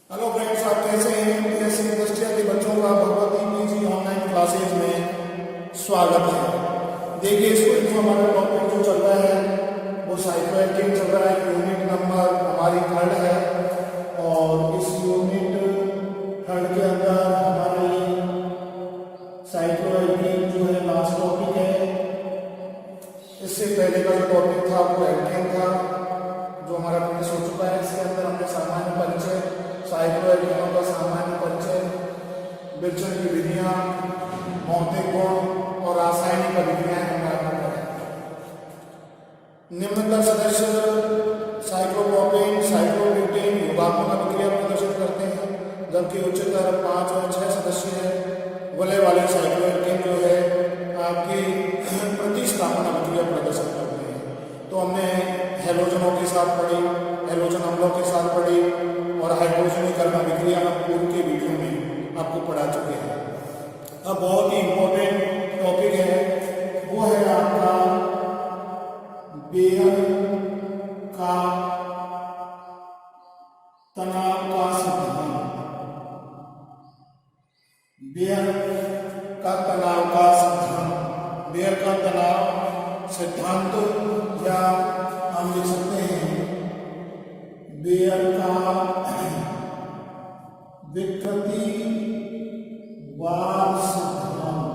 Hello friends, आप कैसे हैं? बीएससी फर्स्ट ईयर के बच्चों का भगवती पीजी ऑनलाइन क्लासेज में स्वागत है। देखिए, इस वीक में हमारा टॉपिक जो चल रहा है वो साइक्लोएल्केन चल रहा है। यूनिट नंबर हमारी थर्ड है और इस यूनिट थर्ड के अंदर हमारा ये साइक्लोएल्केन जो है लास्ट टॉपिक है। इससे पहले का जो टॉपिक था वो एल्केन था जो हमारा फिनिश हो चुका है। इसके अंदर हमने सामान्य परिचय, साइक्लोएल्केनों का सामान्य परिचय, विरचन की विधियां, भौतिक गुण और रासायनिक अभिक्रियाएं हमने आपको पढ़ा। निम्नतर सदस्य साइक्लोप्रोपेन, साइक्लोब्यूटेन योगात्मक अभिक्रिया प्रदर्शित करते हैं, जबकि उच्चतर 5 और 6 सदस्य है वलय वाले साइक्लोएल्केन जो है आपकी प्रतिस्थापन अभिक्रिया प्रदर्शित करते हैं। तो हमने हैलोजनों के साथ पढ़ी, हैलोजन अम्लों के साथ पढ़ी और हाइड्रोजनीकरण अभिक्रिया पूर्व के वीडियो में आपको पढ़ा चुके हैं। अब बहुत ही इंपॉर्टेंट टॉपिक है, वो है आपका बेयर का तनाव का सिद्धांत। बेयर का तनाव का सिद्धांत, बेयर का तनाव सिद्धांत या हम लिख सकते हैं बेयर का विकृतिवाद सिद्धांत।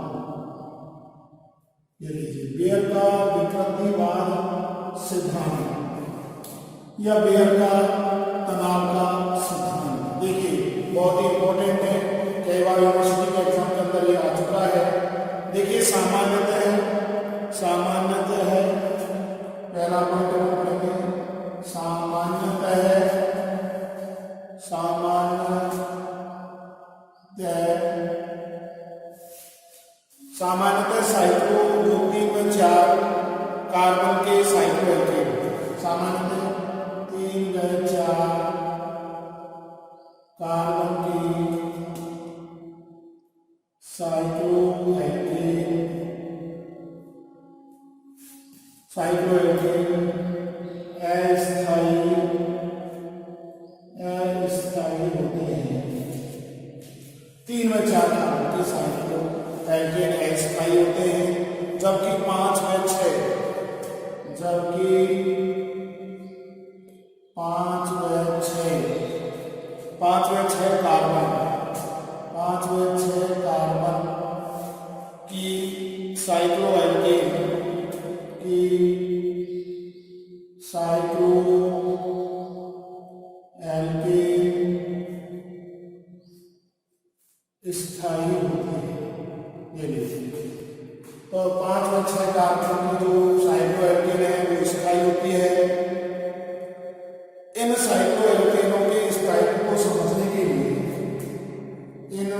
ये लीजिए, बेयर का विकृतिवाद सिद्धांत या बेयर का तनाव का सिद्धांत। देखिए, बहुत ही इंपॉर्टेंट है, कई बार यूनिवर्सिटी के एग्जाम के अंदर ये आ चुका है। देखिए, सामान्यतः है पहला पॉइंट हम पढ़ेंगे, सामान्यतः साइक्लो जो 3 व 4 कार्बन के साइक्लोएल्केन, सामान्यतः 3 व 4 कार्बन की साइक्लोएल्केन अस्थायी होते हैं। 3 व 4 कार्बन के साइक्लोएल्केन अस्थायी होते हैं, जबकि 5 व 6 कार्बन की साइक्लोएल्केन स्थायी होते हैं। ये लीजिए, तो 5 व 6 कार्बन की जो साइक्लोएल्केन है वो स्थायी होती है। इन साइक्लोएल्केनों के स्थायित्व को समझने के लिए इन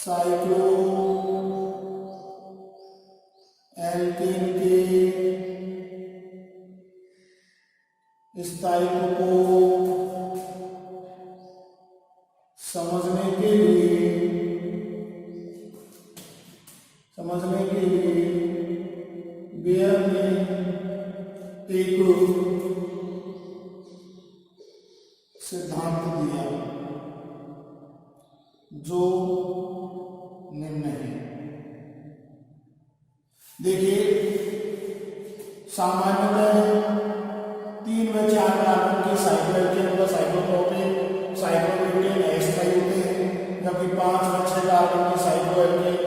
साइक्लोएल्केन के स्थायित्व को समझने के लिए बेयर ने एक सिद्धांत दिया जो निम्न है। देखिए, सामान्यतः 3 व 4 कार्बन के साइक्लोएल्केन होगा साइक्लोप्रोपेन, साइक्लोब्यूटेन अस्थायी होते हैं, जबकि 5 व 6 कार्बन की साइक्लोएल्केन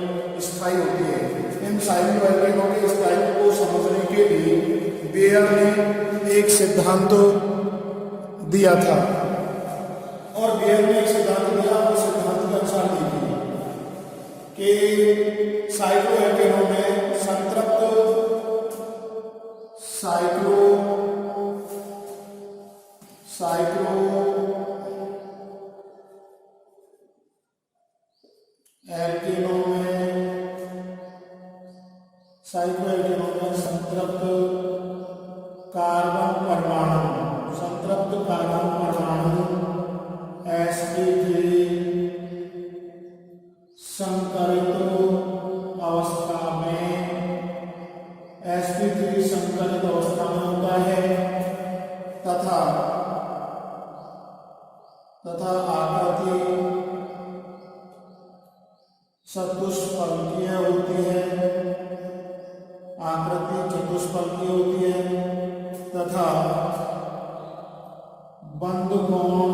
स्थायी होती है। इन साइक्लोएल्केनों के स्थायित्व को समझने के लिए बेयर ने एक सिद्धांत दिया था और बेयर ने एक सिद्धांत दिया और सिद्धांत के अनुसार देखिए कि साइक्लोएल्केनों में संतृप्त साइक्लोएल्केनों में संतृप्त कार्बन परमाणु sp3 संकरित अवस्था में होता है तथा तथा आकृति चतुष्फलकीय होती है, आकृति चतुष्फलकीय होती है तथा बंद कोण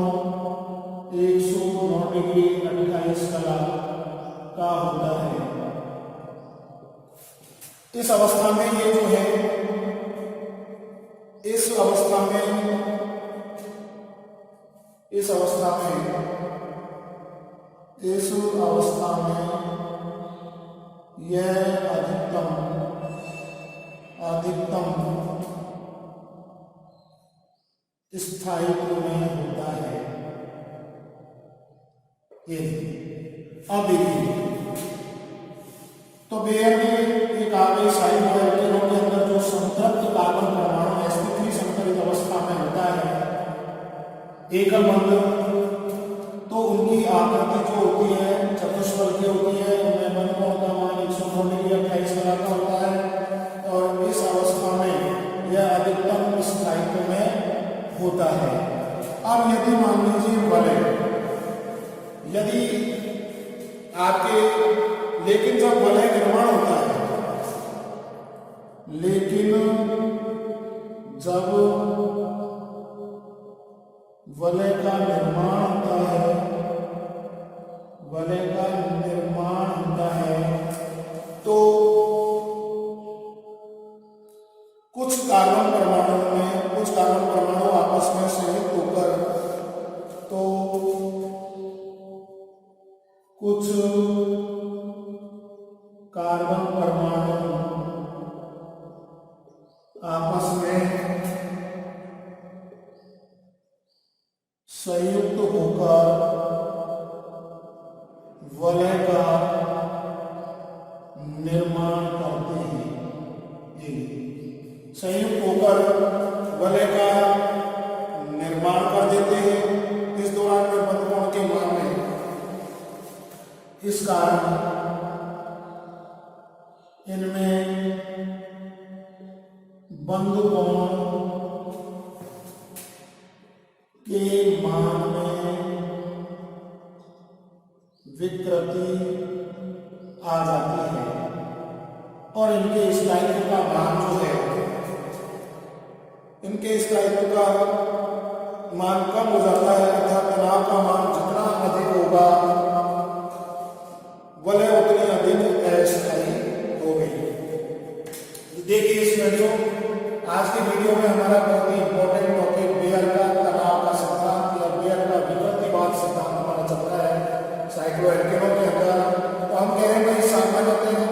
109 डिग्री 28 कला का होता है। इस अवस्था में ये जो है, इस अवस्था में यह अधिकतम स्थायित्व में होता है। ये अब देखिए, तो बेयर ने एक आगे साइड एल्केनों के अंदर जो संतृप्त कार्बन परमाणु sp3 संकरित अवस्था में होता है एकल बंध, तो उनकी आकृति जो होती है चतुष्फलकीय होती है, उनमें बंध कोण का मान 109 डिग्री 28 कला का होता है और इस अवस्था में यह अधिकतम स्थायित्व में होता है। अब यदि मान लीजिए वलय, यदि आपके, लेकिन जब वलय निर्माण होता है, लेकिन जब वलय का निर्माण होता है, वलय का निर्माण होता है तो कुछ कार्बन परमाणु आपस में संयुक्त होकर, तो कुछ कार्बन परमाणु आपस में संयुक्त होकर वलय का निर्माण करते हैं। ये संयुक्त होकर वलय का निर्माण कर देते हैं। इस दौरान में बंध कोण के मान में इस कारण इनमें बंध कोण के मान में विकृति आ जाती है और इनके स्थायित्व का मान जो है, इनके स्थायित्व का मान कम हो जाता है, अर्थात तनाव का मान जितना अधिक होगा वलय उतनी अधिक अस्थायी हो गई। देखिए स्टूडेंट्सों, आज की वीडियो में हमारा बहुत ही इंपॉर्टेंट टॉपिक बेयर का तनाव का सिद्धांत या बेयर का विकृतिवाद सिद्धांत हमारा चल रहा है साइक्लोएल्केनों के अंदर। तो हम कह रहे हैं सामने करते हैं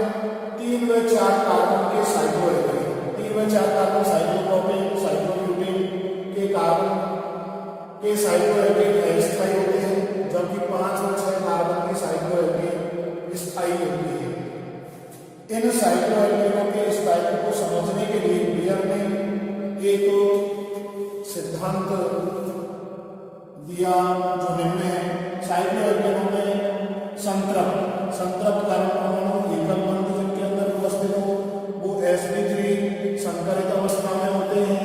3 व 4 कार्बन के साइक्लोएल्केन, 3 व 4 कार्बन साइक्लोप्रोपेन, साइक्लोब्यूटेन के कार्बन के साइक्लोएल्केन अस्थायी होते हैं, जबकि 5 और 6 कार्बन के साइक्लोएल्केन स्थायी होती है। इन साइक्लोएल्केनों के स्थायित्व को समझने के लिए बेयर ने एक सिद्धांत दिया जो निम्न है। साइक्लोएल्केनों में संतृप्त कार्बन परमाणु एकल बंध जिनके अंदर उपस्थित हो वो sp3 संकरित अवस्था में होते हैं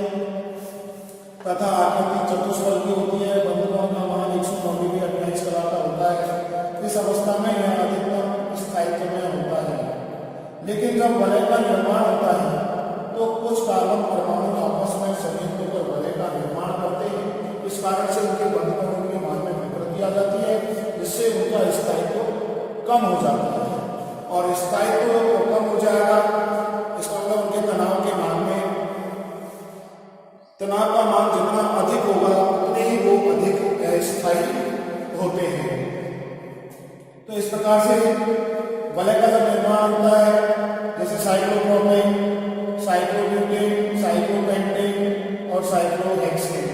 तथा आकृति चतुष्फलकीय होती है, बंध कोण का मान 109 डिग्री 28 कला का होता है। इस अवस्था में यह अधिकतम स्थायित्व में होता है। लेकिन जब वलय का निर्माण होता है तो कुछ कार्बन परमाणु आपस में संयुक्त होकर वलय का निर्माण करते हैं। इस कारण से उनके बंध कोण के मान में विकृति आ जाती है, जिससे उनका स्थायित्व कम हो जाता है और स्थायित्व कम हो जाएगा, इसका मतलब उनके तनाव के मान में, तनाव का मान जितना अधिक होगा उतने ही वो अधिक अस्थायी होते हैं। तो इस प्रकार से वलय का जब निर्माण होता है, जैसे साइक्लोप्रोपेन, साइक्लोब्यूटेन, साइक्लोपेंटेन और साइक्लोहेक्सेन,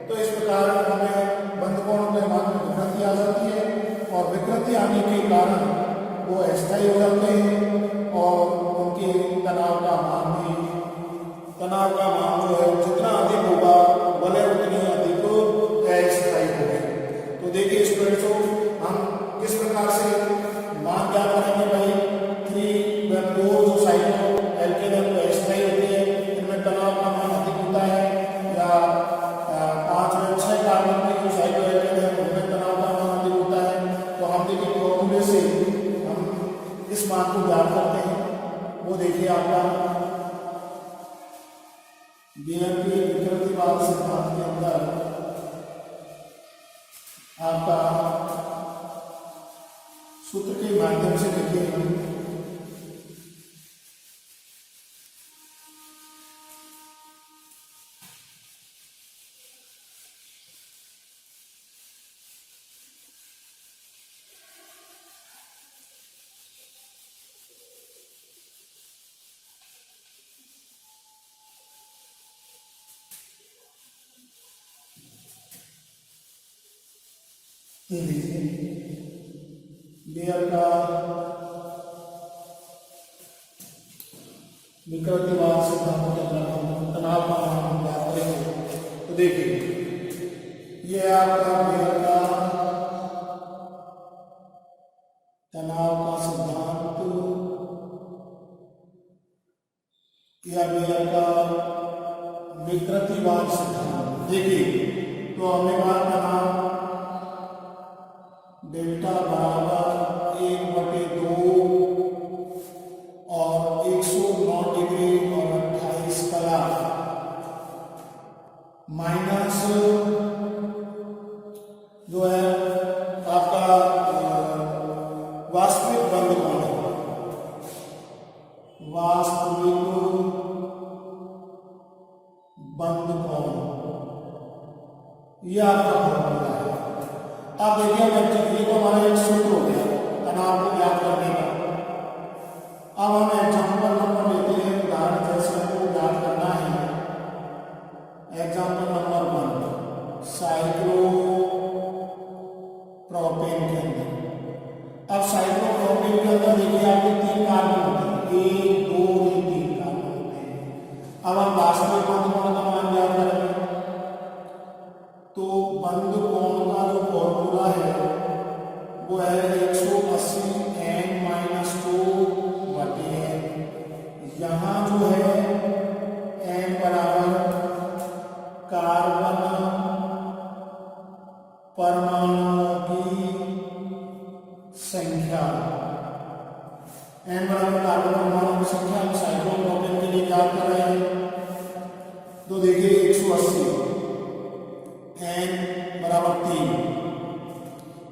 तो इस प्रकार हमें बंध कोणों के मान में विकृति आ जाती है और विकृति आने के कारण वो अस्थायी हो जाते हैं और उनके तनाव का मान जो है जितना अधिक होगा वलय उतनी अधिक अस्थायी होगी। तो देखिए स्टूडेंट्सों, हम किस प्रकार से मान क्या करेंगे भाई, 3 व 4 जो साइक्लोएल्केन है वो अस्थायी होती है, इनमें तनाव का मान अधिक होता है, या 5 व 6 कार्बन के जो साइक्लोएल्केन है उनमें इस मान को ज्ञात करते हैं वो देखिए आपका बेयर के विकृतिवाद सिद्धांत के अंदर आपका सूत्र के माध्यम से देखिए हम बेयर का विकृतिवाद सिद्धांत के अंदर हम तनाव का मान ज्ञात करेंगे। तो देखिए ये आपका बेयर का तनाव का सिद्धांत या बेयर का विकृतिवाद सिद्धांत। देखिए तो हमने कहा तनाव डेल्टा बराबर 1/2 और 109 डिग्री और 28 कला माइनस जो है आपका वास्तविक बंद कोण है, वास्तविक बंद कोण, यह आपका फॉर्मूला है। आप देखिए ये तो हमारा एक सूत्र हो गया तनाव को ज्ञात करने का। अब हम एग्जाम्पल नंबर लेते हैं, उदाहरण जैसे हमको ज्ञात करना है। एग्जाम्पल नंबर 1 साइक्लोप्रोपेन के अंदर। अब साइक्लोप्रोपेन के अंदर देखिए आपके 3 कार्बन होते हैं, 1 2 3 कार्बन होते हैं। अब हम वास्तविक बंद कोण का मान ज्ञात करेंगे तो बंद कोण का जो फॉर्मूला है वो है 180 n-2/n। यहाँ जो है n बराबर कार्बन परमाणुओं की संख्या, n बराबर कार्बन परमाणुओं की संख्या हम साइक्लोप्रोपेन के लिए ज्ञात कर रहे हैं। तो देखिए 180 n बराबर 3,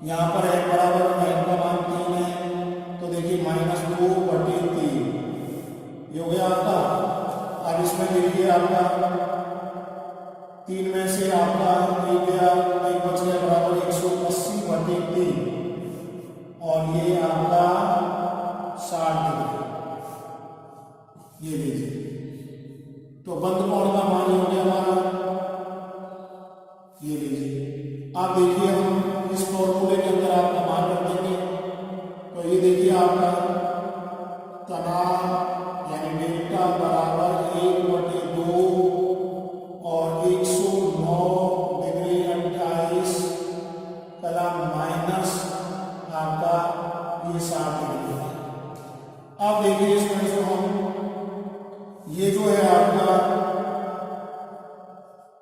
यहाँ पर n बराबर n का मान 3 है तो देखिए -2/3 ये हो गया आपका। अब इसमें देखिए आपका 3 में से आपका एक गया, एक बच गया बराबर 180/3 और ये आपका 60 डिग्री। ये लीजिए तो बंद कोण का मान हो गया हमारा, ये लीजिए। आप देखिए हम इस फॉर्मूले के अंदर आपका मान रख देंगे तो ये देखिए आपका तनाव यानी डेल्टा बराबर 1/2 और 109 डिग्री 28 कला माइनस आपका ये 60 डिग्री। आप देखिए इसमें जो हम ये जो है आपका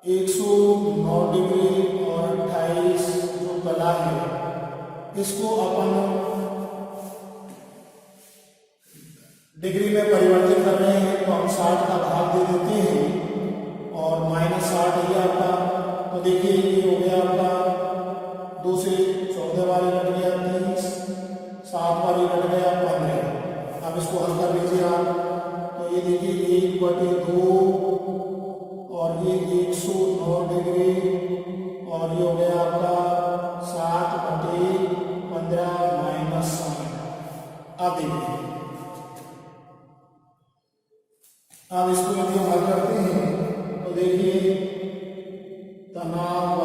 109 डिग्री और 28 जो कला है इसको अपन डिग्री में परिवर्तित कर रहे हैं तो हम 60 का भाग दे देते हैं और -60 ये आपका। तो देखिए ये हो गया आपका 2 से 14 वाली कट गया 30, 7 वाली कट गया 15। अब इसको हल कर लीजिए आप तो ये देखिए 1/2 और ये 109 डिग्री और ये हो गया आपका 7/15 -60। अब देखिए अब इसको यदि हम हल करते हैं तो देखिए तनाव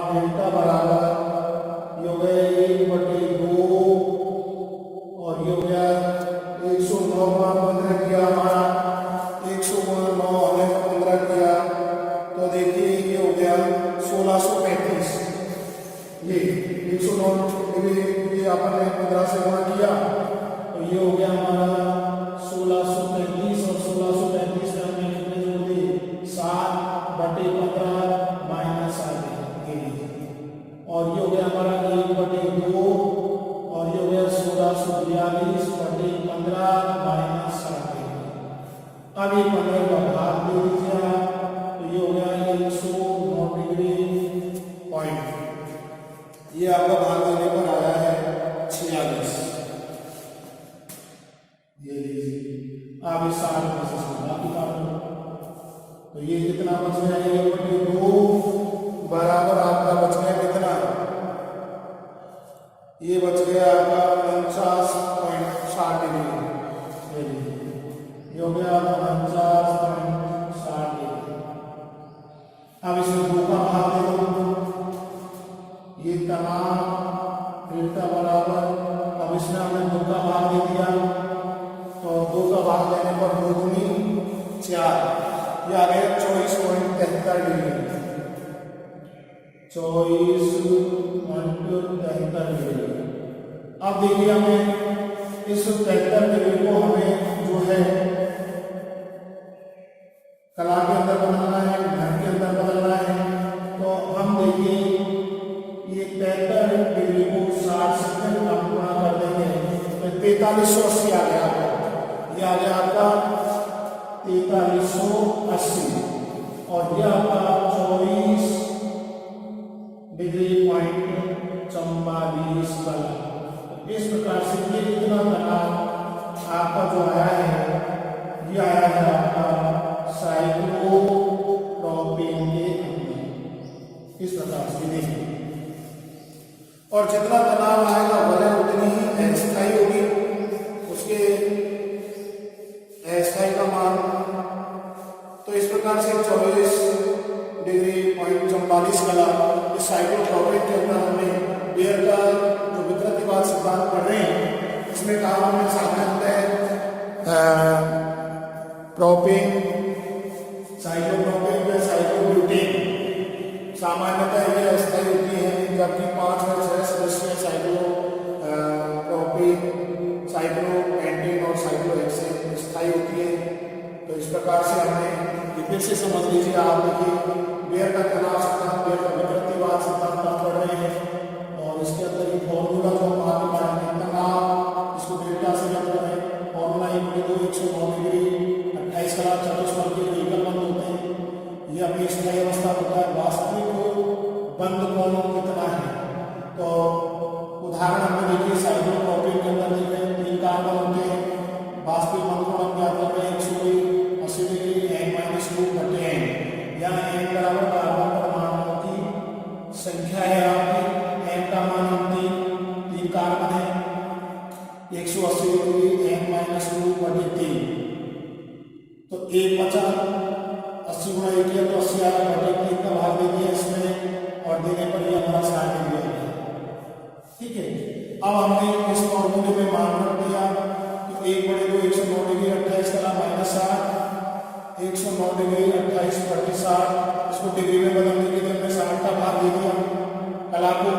डेल्टा बराबर ये हो गया 1/2 और ये हो गया 109 का 15 किया हमारा, 109 होने का 15 किया तो देखिए ये हो गया 1635। ये 109 डिग्री ये अपन ने 15 से गुणा किया तो ये हो गया हमारा 1635 और 1635 में हमने कितने जोड़ दिए 7/15 -8 और ये हो गया हमारा 1/2 और ये हो गया 1635 1642/15 माइनस 60। अब ये 15 का भाग दे दीजिए आप, तो ये हो गया 109 डिग्री पॉइंट। ये आपका भाग देने पर आया है 46। ये लीजिए आप इस 60 में से बाकी काट लो, तो ये कितना बच गया, 1/2 बराबर आपका बच गया कितना, ये बच गया आपका 49.60 डिग्री। ये हो गया 49.60 डिग्री। अब इसमें 2 का भाग दे दो, ये तमाम डेल्टा बराबर, अब इसमें हमने 2 का भाग दे दिया, तो 2 का भाग देने पर 2 दूनी 4, ये आ गया 24.73 डिग्री। 24.73 डिग्री। अब देखिए हमें इस 73 डिग्री को हमें जो है कला के अंदर बदलना है, घन के अंदर बदलना है। तो हम देखिए ये 73 डिग्री को 60 से हम गुणा कर देंगे, तो 4380 आ गया आपका, ये आ गया आपका 4380, और ये आपका 24 डिग्री पॉइंट 44 कला। इस प्रकार से ये कितना तनाव आपका जो आया है, ये आया है आपका साइक्लोट्रॉपिन के अंदर, इस प्रकार से देखिए। और जितना तनाव आएगा वजन उतनी ही अस्थायी होगी, उसके अस्थायी का मान। तो इस प्रकार से 24 डिग्री पॉइंट 44 कला इस साइक्लोट्रॉपिन के अंदर हमने बेयर का जो विकृतिवाद सिद्धांत पढ़ रहे हैं, इसमें कहा हमने सामान्यतः प्रोपेन, साइक्लोप्रोपेन या साइक्लोब्यूटेन सामान्यतः ये अस्थायी होती है, जबकि 5 और 6 सदस्य साइक्लोप्रोपेन, साइक्लोपेंटेन और साइक्लोहेक्सेन स्थायी होती है। तो इस प्रकार से हमने फिर से समझ लीजिए, आप देखिए बेयर का तनाव सिद्धांत, बेयर का विकृतिवाद सिद्धांत आप पढ़ रहे हैं, और इसके अंदर ये फॉर्मूला जो हम आगे पढ़ेंगे, तनाव इसको डेल्टा से जब करें, फॉर्मूला 109 डिग्री 28 कला चतुष्फलक के एकल बंद होते हैं, ये अपनी स्थायी अवस्था होता है। वास्तविक बंद कोण कितना है, तो उदाहरण हमने देखिए साइक्लोप्रोपेन के अंदर देखें 3 कार्बन होते हैं, वास्तविक बंद कोण हम क्या करते हैं 180 डिग्री n-2/n, यहाँ n बराबर कार्बन परमाणुओं की संख्या है आपकी, n का मान 3 कार्बन है, 180 डिग्री n-2/3, तो 1 बचा, 80 गुणा 1 किया तो 80 आया, 3 का भाग दे दिया इसमें, और देने पर ये हमारा 60 डिग्री आ गया। ठीक है, अब हमने इस फॉर्मूले में मान रख दिया, तो 1/2 109 डिग्री 28 कला माइनस 60, 109 डिग्री 28/60, इसको डिग्री में बदलने के लिए हमने 60 का भाग दे दिया, कला को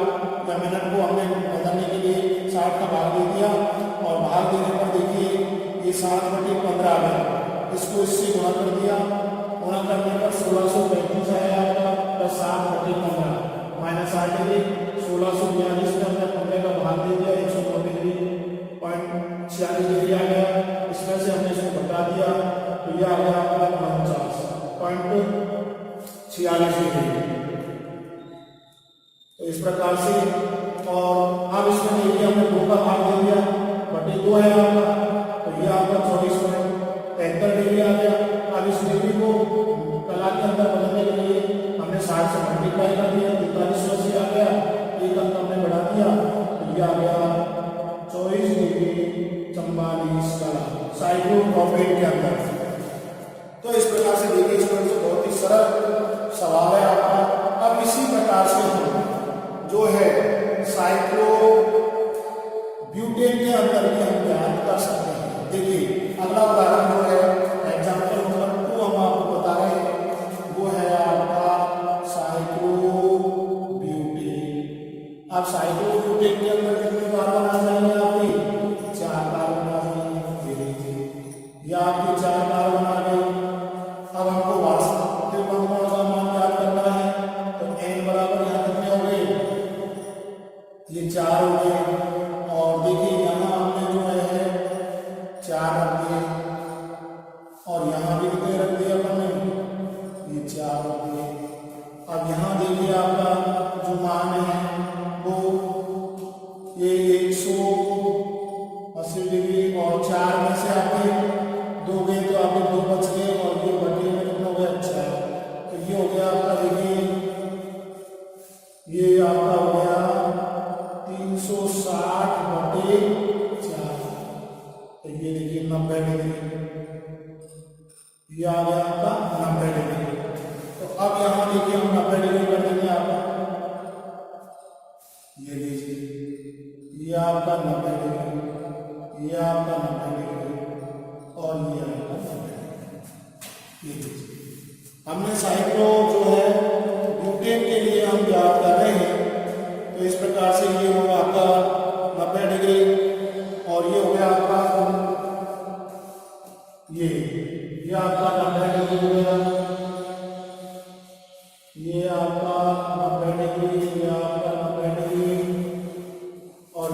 या मिनट को हमने बदलने के लिए 60 का भाग दे दिया, और भाग देने पर देखिए ये 7/15 आ गया, इसको इससे गुणा कर दिया, गुणा करने पर 1635 आया आपका, प्लस 7/15 माइनस 60 डिग्री 1642 के अंदर 15 का भाग दे दिया, 109 डिग्री पॉइंट 46 डिग्री आ गया, इसमें से हमने इसको घटा दिया, तो यह आ गया आपका 49.46 डिग्री। तो इस प्रकार से, और अब इसमें देखिए हमने 2 का भाग दे दिया, 2 है आपका, तो यह आपका 24.73 डिग्री आ गया। अब इस डिग्री को कला के अंदर बदलने के लिए हमने 60 से मल्टीप्लाई कर दिया, 4380 आ गया, एक अंक हमने बढ़ा दिया, तो यह आ गया 24 डिग्री 44 कला साइक्लोप्रोपेन के अंदर। तो इस प्रकार से देखिए, इस पर बहुत ही सरल सवाल है आपका। अब इसी प्रकार से हम जो है साइक्लोब्यूटेन के अंदर भी हम ज्ञान कर सकते हैं। देखिए अगला उदाहरण जो है एग्जाम्पल नंबर 2 हम आपको बता रहे हैं, वो है आपका साइक्लोब्यूटेन। अब साइक्लोब्यूटेन के अंदर कितने कार्बन आ जाएंगे आपके, 4 कार्बन आ जाएंगे, या आपके 4 कार्बन आ गए। अब हमको वास्तविक बंद कोण का मान ज्ञात करना है, तो n बराबर यहाँ कितने हो गए, ये 4 हो गए, और देखिए यहाँ ये देखिए 90 डिग्री, ये आ गया आपका 90 डिग्री। तो अब यहाँ देखिए हम 90 डिग्री कर देंगे आपका, ये लीजिए ये आपका 90 डिग्री, ये आपका 90 डिग्री और ये आपका 90 डिग्री। ये लीजिए हमने साइक्लो जो है ब्यूटेन के लिए हम याद कर रहे हैं। तो इस प्रकार से ये होगा आपका 90 डिग्री और ये हो गया आपका ये आपका 90 डिग्री हो गया, ये आपका 90 डिग्री, ये आपका 90 डिग्री और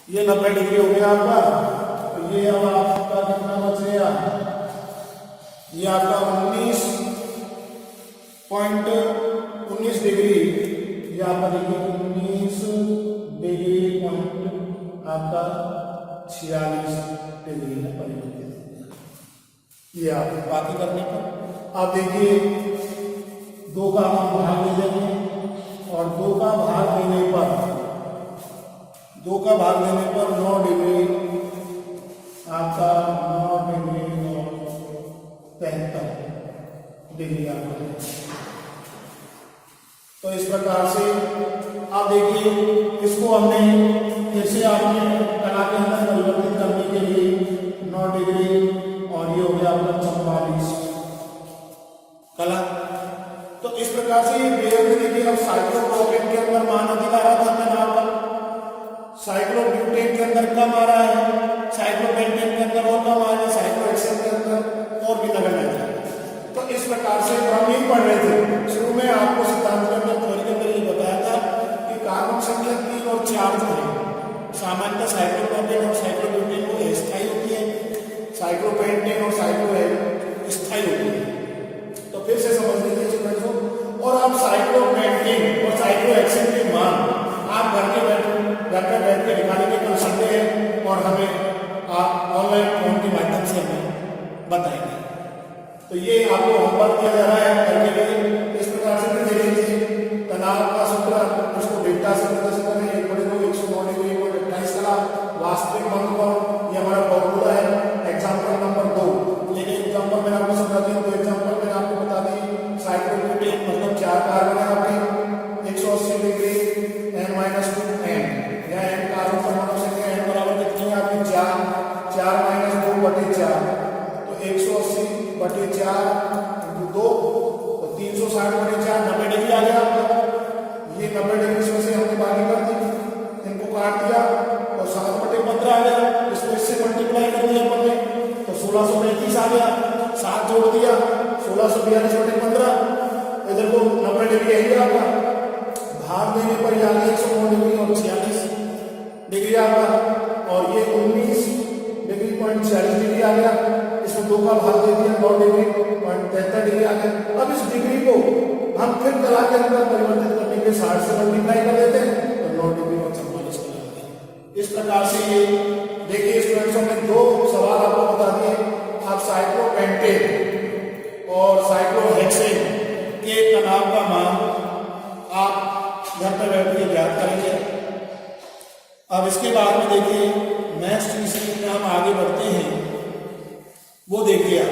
ये 90 डिग्री हो गया आपका। तो ये अब आपका कितना बच गया, ये आपका 19 डिग्री, ये आपका देखिए 19 डिग्री पॉइंट आपका 46 डिग्री में परिवर्तित। ये आप बाकी करने पर आप देखिए 2 का हम भाग ले लेंगे और 2 का भाग देने पर 9 डिग्री आपका 9 डिग्री और 73 डिग्री आपका। तो इस प्रकार से आप देखिए इसको हमने फिर से आपने कला के अंदर परिवर्तित करने के लिए 9 डिग्री और ये हो गया आपका 44 कला। तो इस प्रकार से ये बेयर में देखिए अब साइक्लोप्रोपेन के अंदर मान अधिक आ रहा था तनाव का, साइक्लोब्यूटेन के अंदर कम आ रहा है, साइक्लोपेंटेन के अंदर और कम आ रहा है, साइक्लोहेक्सेन के अंदर और भी लगन आ रहा है। तो इस प्रकार से हम नहीं पढ़ रहे थे शुरू में, आपको सिद्धांत के अंदर थ्योरी के अंदर ये बताया था कि कार्बन संख्या 3 और 4 जो है सामान्यतः साइक्लोप्रोपेन और साइक्लोब्यूटेन वो अस्थायी होती है, साइक्लोपेंटेन और साइक्लो स्थायी होती है। तो फिर से समझ लीजिए स्टूडेंट्स को। और आप साइक्लोपेंटेन और साइक्लोहेक्सेन के मान आप घर पे बैठ के निकालेंगे कल संडे है और हमें आप ऑनलाइन फोन के माध्यम से हमें बताएंगे। तो ये आपको होमवर्क दिया जा रहा है करने के लिए। इस प्रकार से फिर देख लीजिए तनाव का सूत्र, उसको डेल्टा से प्रदर्शित करें 1/2 109 डिग्री 28 कला वास्तविक बंद कोण, ये हमारा फॉर्मूला है। एग्जाम्पल नंबर 2, लेकिन एग्जाम्पल मैंने आपको समझा दिया। तो एग्जाम्पल मैंने आपको बता दी साइक्लोब्यूटेन मतलब 4 कार्बन है आपके 180 डिग्री n-2 n, या n कार्बन परमाणु संख्या n बराबर कितनी है आपकी 4 -2/4, तो 180/4 × 2 तो 360/4 90 डिग्री आ गया आपका। ये 90 डिग्री इसमें से हमने बाकी कर दी, इनको काट दिया और 7/15 आ गया। इसको इससे मल्टीप्लाई कर दिया अपन ने तो 1635 आ गया, 7 जोड़ दिया 1642/15, इधर को 90 डिग्री है ही आपका। भाग देने पर आ गया 109 डिग्री और 46 डिग्री आपका, और ये 19 डिग्री 46 डिग्री आ गया। इसमें 2 का भाग दे दिया 9 डिग्री 73 डिग्री आ गया। अब इस डिग्री को हम फिर कला के अंदर परिवर्तित करने के 60 से मल्टीप्लाई कर देते हैं तो 9 डिग्री और 44 डिग्री। इस प्रकार से ये देखिए स्टूडेंट्स ने 2 सवाल आपको बता दिए। आप साइक्लोपेंटेन और साइक्लोहेक्सेन के तनाव का मान आप घर पर बैठ के ज्ञात करेंगे। अब इसके बाद में देखिए नेक्स्ट विषय में हम आगे बढ़ते हैं, वो देखिए आप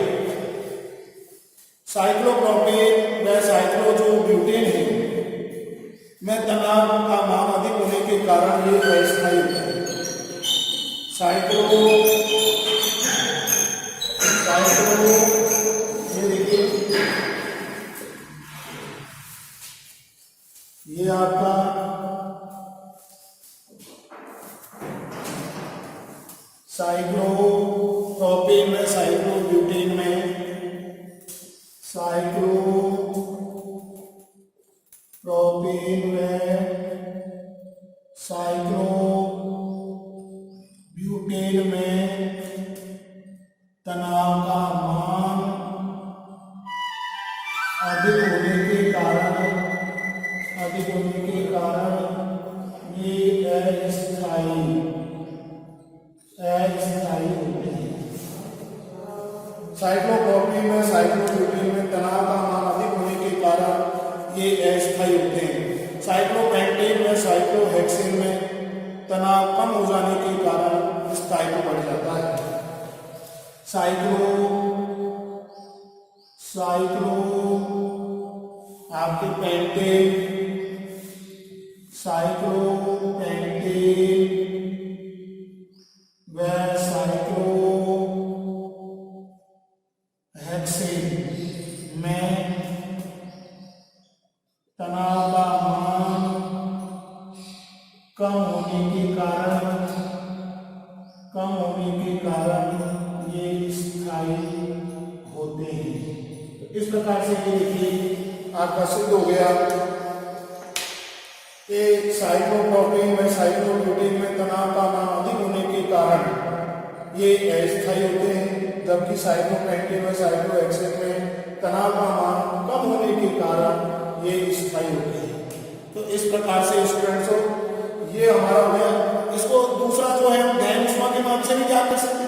साइक्लोप्रोपेन व साइक्लो जो ब्यूटेन है में तनाव का मान अधिक होने के कारण ये अस्थायी होता है। साइक्लो ये देखिए ये आपका साइक्लोप्रोपेन में साइक्लोब्यूटेन में साइक्लोप्रोपेन में साइक्लोब्यूटेन में तनाव का मान अधिक होने के कारण ये अस्थायी होते हैं। साइक्लोप्रोपेन में साइक्लोब्यूटेन में तनाव का मान अधिक होने के कारण ये अस्थायी होते हैं। साइक्लोपेंटेन में साइक्लोहेक्सेन में तनाव कम हो जाने के कारण साइक्लो आपके पेंटेन, साइक्लोपेंटेन व साइक्लोहेक्सेन में तनाव का मान कम होने के कारण ये स्थायी होते हैं। तो इस प्रकार से ये देखिए आपका सिद्ध हो गया कि साइक्लोप्रोपेन में साइक्लोब्यूटेन में तनाव का मान अधिक होने के कारण ये अस्थायी होते हैं, जबकि साइक्लोपेंटेन में साइक्लोहेक्सेन में तनाव का मान कम होने के कारण ये स्थायी होते हैं। तो इस प्रकार से स्टूडेंट्सों ये हमारा हो गया। इसको दूसरा जो है हम दहन ऊष्मा के मान से भी क्या कर सकते हैं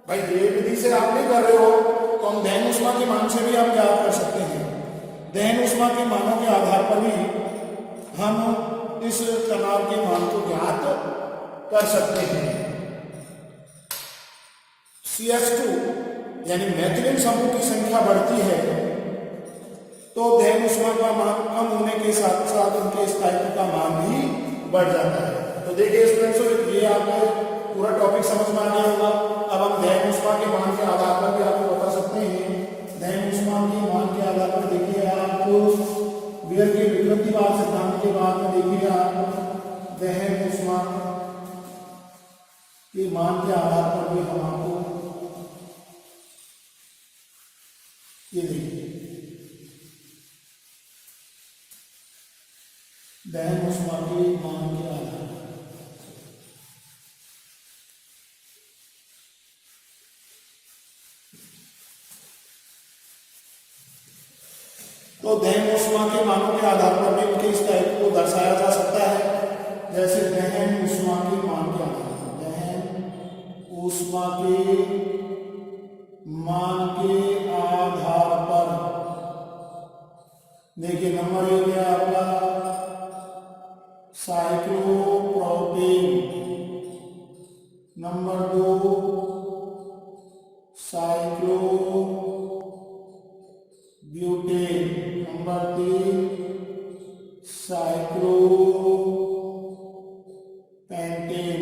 भाई, ये विधि से आप नहीं कर रहे हो तो हम दहन ऊष्मा के मान से भी आप क्या कर सकते हैं। दहन ऊष्मा के मानों के आधार पर भी हम इस तनाव के मान को ज्ञात कर सकते हैं। CH2 यानी मैथिलीन समूह की संख्या बढ़ती है तो दहन ऊष्मा का मान कम होने के साथ साथ उनके स्थायित्व का मान भी बढ़ जाता है। तो देखिए स्टूडेंट्स ये आपको पूरा टॉपिक समझ में आ गया होगा। अब हम दहन ऊष्मा के मान के आधार पर भी आपको बता सकते हैं। दहन ऊष्मा के मान के आधार पर देखिए आपको बियर के विकृतिवाद सिद्धांत के बाद में देखिए आप दहन ऊष्मा के मान के आधार पर भी हम आपको ये देखिए दहन ऊष्मा के मान के आधार पर तो दहन ऊष्मा के मानों के आधार पर भी उनके स्थायित्व को दर्शाया जा सकता है। जैसे दहन ऊष्मा के मान के आधार पर, दहन ऊष्मा के मान के आधार पर देखिए नंबर 1 है आपका cyclopropane, number 2 cyclobutane, number 3 cyclopentane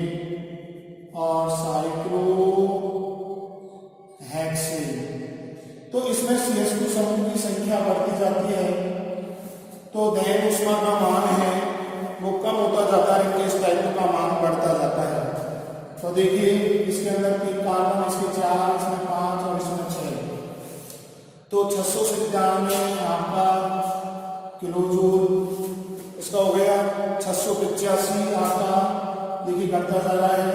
और साइक्लोहेक्सेन। तो इसमें CH2 समूह की संख्या बढ़ती जाती है तो दहन ऊष्मा का मान है वो कम होता जाता है, इनके स्थायित्व का मान बढ़ता जाता है। तो देखिए इसके अंदर 3 कार्बन, इसके 4, इसमें 5 और इसमें 6, तो 697 आपका किलोजूल इसका हो गया। 685 आपका देखिए घटता जा रहा है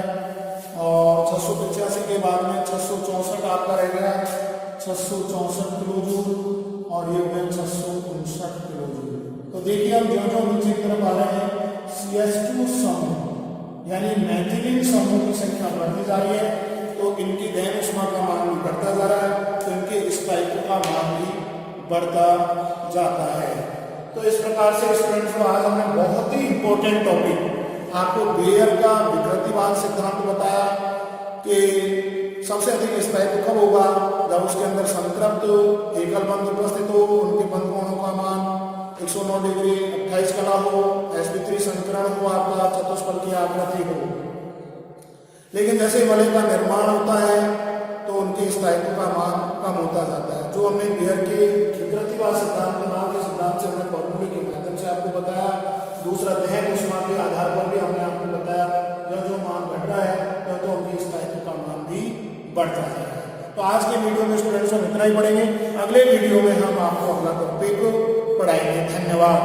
और 685 के बाद में 664 आपका रह गया 664 किलोजूल और ये हो गया 659 किलोजूल। तो देखिए हम जो नीचे की तरफ आ रहे हैं CH2 समूह यानी मैथिलीन समूह की संख्या बढ़ती जा रही है तो इनकी दहन ऊष्मा का मान भी बढ़ता जा रहा है तो इनके स्थायित्व का मान भी बढ़ता जाता है। तो इस प्रकार से स्टूडेंट्स को आज हमने बहुत ही इंपॉर्टेंट टॉपिक आपको बेयर का विकृतिवाद सिद्धांत बताया कि सबसे अधिक स्थायित्व कब होगा, जब उसके अंदर संतृप्त एकल बंध उपस्थित हो, उनके बंध कोणों का मान 109 डिग्री 28 कला हो, sp3 संकरण हो, आपका चतुष्फल की आकृति हो। लेकिन जैसे वलय का निर्माण होता है तो उनके स्थायित्व का मान कम होता जाता है। जो हमने बेयर के विकृतिवाद सिद्धांत तनाव के सिद्धांत से हमने फॉर्मूले के माध्यम से आपको बताया। दूसरा दहन ऊष्मा के आधार पर भी हमने आपको बताया जो मान घट रहा है तो उनके स्थायित्व का मान भी बढ़ता जाएगा। तो आज के वीडियो में स्टूडेंट्स हम इतना ही पढ़ेंगे। अगले वीडियो में हम आपको अगला टॉपिक पढ़ाएंगे। धन्यवाद।